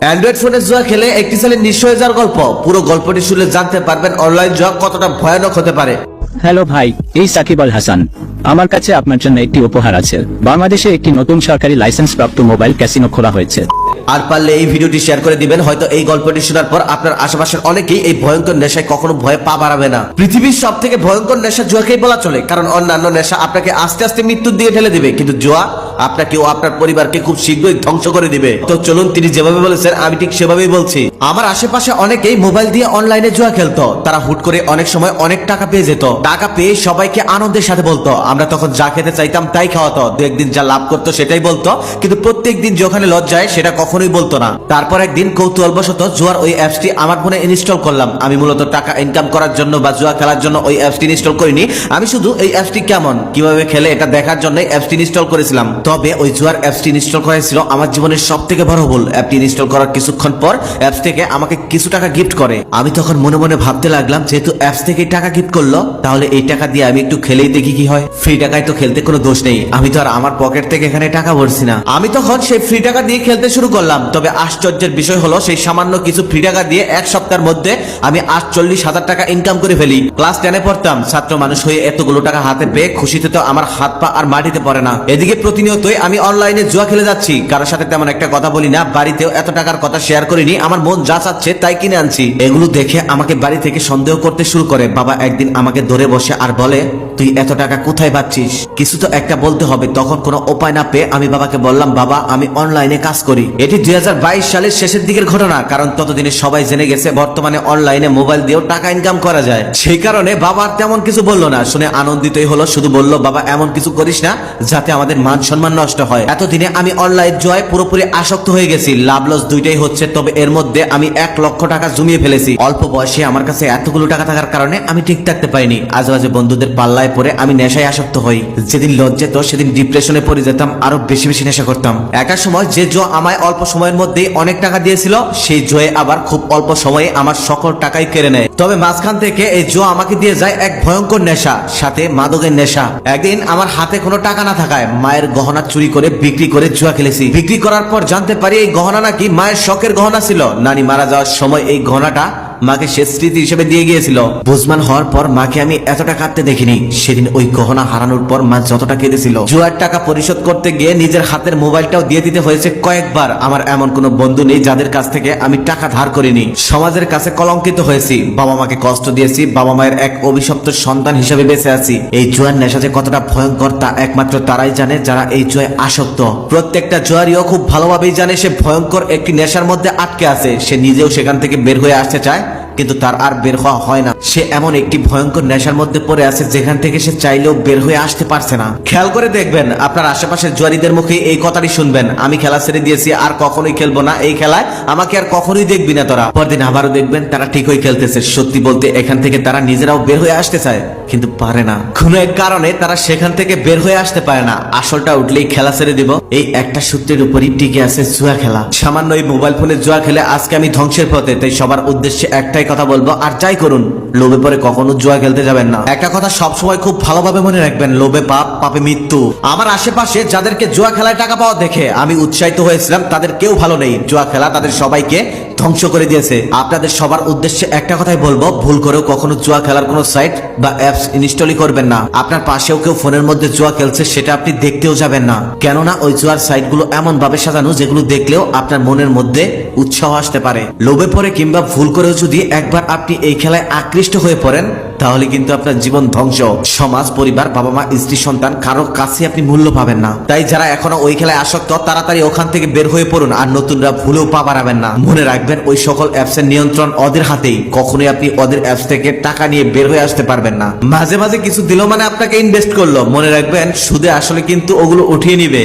Android ফোনে জুয়া খেলে একটি ছেলে নিঃস্ব হয়ে যাওয়ার গল্প। পুরো গল্পটি শুনলে জানতে পারবেন অনলাইন জুয়া কতটা ভয়ানক হতে পারে। হ্যালো ভাই, এই সাকিব আল হাসান। আমার কাছে আপনার জন্য একটি উপহার আছে। বাংলাদেশে একটি নতুন সরকারি লাইসেন্স প্রাপ্ত মোবাইল ক্যাসিনো খোলা হয়েছে। আর পারলে এই ভিডিওটি শেয়ার করে দিবেন। হয়তো এই গল্পটি শোনার পর আপনার আশেপাশের অনেকেই এই ভয়ঙ্কর নেশায় কখনো ভয়ে পা বাড়াবে না। পৃথিবীর সব থেকে ভয়ঙ্কর নেশা জুয়াকেই বলা চলে, কারণ অন্যান্য নেশা আপনাকে আস্তে আস্তে মৃত্যুর দিকে ঠেলে দিবে, কিন্তু জুয়া আপনাকে ও আপনার পরিবারকে খুব শীঘ্রই ধ্বংস করে দিবে। তো চলুন, তিনি যেভাবে বলেছেন আমি ঠিক সেভাবেই বলছি। আমার আশেপাশে অনেকেই মোবাইল দিয়ে অনলাইনে জুয়া খেলতো। তারা হুট করে অনেক সময় অনেক টাকা পেয়ে যেত। টাকা পেয়ে সবাইকে আনন্দের সাথে বলতো, আমরা তখন যা খেতে চাইতাম তাই খাওয়াতো। দু একদিন যা লাভ করতো সেটাই বলতো, কিন্তু প্রত্যেক দিন যেখানে লজ্জায় সেটা কখনোই বলতো না। তারপর একদিন কৌতূহলবশত জুয়ার ওই অ্যাপসটি আমার ফোনে ইনস্টল করলাম। আমি মূলত টাকা ইনকাম করার জন্য বা জুয়া খেলার জন্য ওই অ্যাপসটি ইনস্টল করিনি। আমি শুধু এই অ্যাপসটি কেমন কিভাবে খেলে এটা দেখার জন্য অ্যাপসটি ইনস্টল করেছিলাম। তবে ওই জুয়ার অ্যাপসটি ইনস্টল করেছিল আমার জীবনের সব থেকে বড় ভুল। অ্যাপটি ইনস্টল করার কিছুক্ষণ পর অ্যাপস থেকে আমাকে কিছু টাকা গিফট করে। আমি তখন মনে মনে ভাবতে লাগলাম, যেহেতু অ্যাপস থেকে টাকা গিফট করলো, তাহলে এই টাকা দিয়ে আমি একটু খেলেই দেখি কি হয়। ফ্রি টাকায় তো খেলতে কোনো দোষ নেই, আমি তো আর আমার পকেট থেকে এখানে টাকা ভরছি না। আমি তখন সেই ফ্রি টাকা দিয়ে খেলতে শুরু করলাম। তবে আশ্চর্যের বিষয় হলো, সেই সামান্য কিছু ফ্রি টাকা দিয়ে এক সপ্তাহের মধ্যে আমি 48,000 টাকা ইনকাম করে ফেলি। ক্লাস 10-এ পড়তাম, ছাত্র মানুষ হয়ে এতগুলো টাকা হাতে পেয়ে খুশিতে তো আমার হাত পা আর মাটিতে পড়ে না। এদিকে প্রতিনিয়তই আমি অনলাইনে জুয়া খেলে যাচ্ছি, কারোর সাথে তেমন একটা কথা বলি না, বাড়িতেও এত টাকার কথা শেয়ার করিনি। আমার মন যা চাচ্ছে তাই কিনে আনছি। এগুলো দেখে আমাকে বাড়ি থেকে সন্দেহ করতে শুরু করে। বাবা একদিন আমাকে ধরে বসে আর বলে, তুই এত টাকা কোথায় পাচ্ছিস? কিছু তো একটা বলতে হবে। তখন কোনো উপায় না পেয়ে আমি বাবাকে বললাম, বাবা আমি অনলাইনে কাজ করি। এটি 2022 সালের শেষের দিকের ঘটনা, কারণ ততদিনে সবাই জেনে গেছে বর্তমানে অনলাইনে মোবাইল দিয়েও টাকা ইনকাম করা যায়। সেই কারণে বাবা তেমন কিছু বললো না, শুনে আনন্দিতই হলো। শুধু বললো, বাবা এমন কিছু করিস না যাতে আমাদের মান সম্মান নষ্ট হয়। এতদিনে আমি অনলাইন জুয়ায় পুরোপুরি আসক্ত হয়ে গেছি। লাভ লস দুইটাই হচ্ছে। তবে এর মধ্যে আমি 1 লক্ষ টাকা জমিয়ে ফেলেছি। অল্প বয়সে আমার কাছে এতগুলো টাকা থাকার কারণে আমি ঠিক থাকতে পারিনি। আজেবাজে বন্ধুদের পাল্লায় পরে আমি নেশায় আসক্ত হই। যেদিন লজ্জিত সেদিন ডিপ্রেশনে পড়ে যেতাম, আরো বেশি বেশি নেশা করতাম। একটা সময় যে জুয়া আমায় অল্প সময়ের মধ্যেই অনেক টাকা দিয়েছিল, সেই জুয়ে আবার খুব অল্প সময়ে আমার সকল টাকাই কেড়ে নেয়। তবে মাঝখান থেকে এই জুয়া আমাকে দিয়ে যায় এক ভয়ঙ্কর নেশা, সাথে মাদকের নেশা। একদিন আমার হাতে কোনো টাকা না থাকায় মায়ের গহনা চুরি করে বিক্রি করে জুয়া খেলেছি। বিক্রি করার পর জানতে পারি এই গহনা নাকি মায়ের শখের গহনা ছিল। নানি মারা যাওয়ার সময় এই গহনাটা মাকে শেষ স্মৃতি হিসেবে দিয়ে গিয়েছিল। বুঝমান হওয়ার পর মাকে আমি এতটা কাঁদতে দেখিনি। সেদিন ওই গহনা হারানোর পর মা যতটা কেঁদেছিল। জুয়ার টাকা পরিশোধ করতে গিয়ে নিজের হাতের মোবাইলটাও দিয়ে দিতে হয়েছে কয়েকবার। আমার এমন কোনো বন্ধু নেই যাদের কাছ থেকে আমি টাকা ধার করিনি। সমাজের কাছে কলঙ্কিত হয়েছি, বাবা মাকে কষ্ট দিয়েছি, বাবা মায়ের এক অভিশপ্ত সন্তান হিসেবে বেঁচে আছি। এই জুয়ার নেশা যে কতটা ভয়ঙ্কর তা একমাত্র তারাই জানে যারা এই জুয়ায় আসক্ত। প্রত্যেকটা জুয়ারিও খুব ভালোভাবেই জানে সে ভয়ঙ্কর একটি নেশার মধ্যে আটকে আছে। সে নিজেও সেখান থেকে বের হয়ে আসতে চায়, কিন্তু তার আর বের হওয়া হয় না। সে এমন একটি ভয়ঙ্কর নেশার মধ্যে পড়ে আছে যেখান থেকে সে চাইলেও বের হয়ে আসতে পারছে না। খেয়াল করে দেখবেন, আপনার আশেপাশের জুয়ারিদের মুখে এই কথাটি শুনবেন, আমি খেলা ছেড়ে দিয়েছি, আর কখনোই খেলবো না, এই খেলায় আমাকে আর কখনোই দেখবি না তোরা। পরদিন আবারও দেখবেন তারা ঠিকই খেলতেছে। সত্যি বলতে এখান থেকে তারা নিজেরাও বের হয়ে আসতে চায়, কিন্তু পারে না। কোনো এক কারণে তারা সেখান থেকে বের হয়ে আসতে পারে না। আসলটা উঠলেই খেলা ছেড়ে দিব, এই একটা সূত্রের উপরই টিকে আছে জুয়া খেলা। সামান্য এই মোবাইল ফোনে জুয়া খেলে আজকে আমি ধ্বংসের পথে। তাই সবার উদ্দেশ্যে একটাই কথা বলবো, আর যাই করুন লোভে পরে কখনো জুয়া খেলতে যাবেন না। একটা কথা সবসময় খুব ভালোভাবে মনে রাখবেন, লোভে পাপ, পাপে মৃত্যু। আমার আশেপাশে যাদেরকে জুয়া খেলায় টাকা পাওয়া দেখে আমি উৎসাহিত হয়েছিলাম, তাদের কেউ ভালো নেই। জুয়া খেলা তাদের সবাইকে ধ্বংস করে দিয়েছে। আপনাদের সবার উদ্দেশ্যে একটা কথাই বলবো, ভুল করেও কখনো জুয়া খেলার কোনো সাইট বা অ্যাপস ইনস্টলই করবেন না। আপনার পাশেও কেউ ফোনের মধ্যে জুয়া খেলছে সেটা আপনি দেখতেও যাবেন না, কেননা ওই জুয়ার সাইটগুলো এমন ভাবে সাজানো যেগুলো দেখলেও আপনার মনের মধ্যে উৎসাহ আসতে পারে। লোভে পড়ে কিংবা ভুল করেও যদি একবার আপনি এই খেলায় আকৃষ্ট হয়ে পড়েন, তাহলে কিন্তু আপনার জীবন ধ্বংস। সমাজ, পরিবার, বাবা মা, স্ত্রী, সন্তান, কারো কাছে আপনি মূল্য পাবেন না। তাই যারা এখনো ওই খেলায় আসক্ত, তাড়াতাড়ি ওখান থেকে বের হয়ে পড়ুন। আর নতুনরা ভুলেও পা বাড়াবেন না। মনে রাখবেন, ওই সকল অ্যাপসের নিয়ন্ত্রণ ওদের হাতেই। কখনোই আপনি ওদের অ্যাপস থেকে টাকা নিয়ে বের হয়ে আসতে পারবেন না। মাঝে মাঝে কিছু দিল মানে আপনাকে ইনভেস্ট করলো, মনে রাখবেন সুদে আসলে কিন্তু ওগুলো উঠিয়ে নিবে।